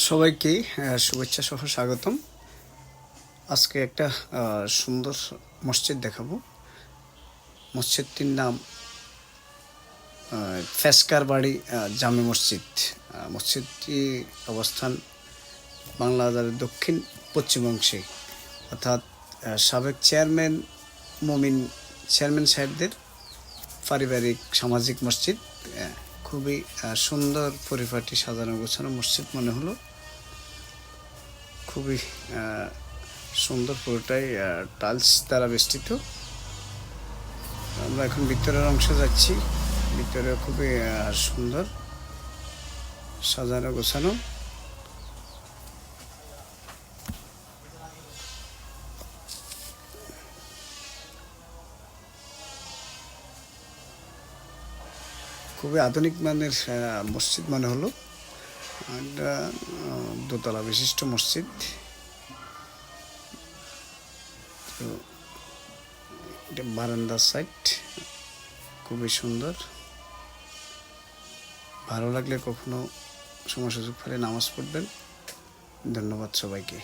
সবাইকে শুভেচ্ছা সহ স্বাগতম। আজকে একটা সুন্দর মসজিদ দেখাবো। মসজিদটির নাম ফেসকার বাড়ি জামে মসজিদ। মসজিদটি অবস্থান বাংলাদেশের দক্ষিণ পশ্চিমাংশে, অর্থাৎ সাবেক চেয়ারম্যান সাহেবদের পারিবারিক সামাজিক মসজিদ। খুবই সুন্দর পরিপাটি সাজানো গোছানো মসজিদ মনে হলো। খুবই সুন্দর, পুরোটাই টাইলস দ্বারা বেষ্টিত। আমরা এখন ভিতরের অংশে যাচ্ছি। ভিতরে খুবই সুন্দর সাজানো গোছানো। খুবই আধুনিক মানের মসজিদ মনে হলো। একটা দোতলা বিশিষ্ট মসজিদ। তো এটা বারান্দার সাইড, খুবই সুন্দর। ভালো লাগলে কখনো সময় সুযোগ পেলে নামাজ পড়বেন। ধন্যবাদ সবাইকে।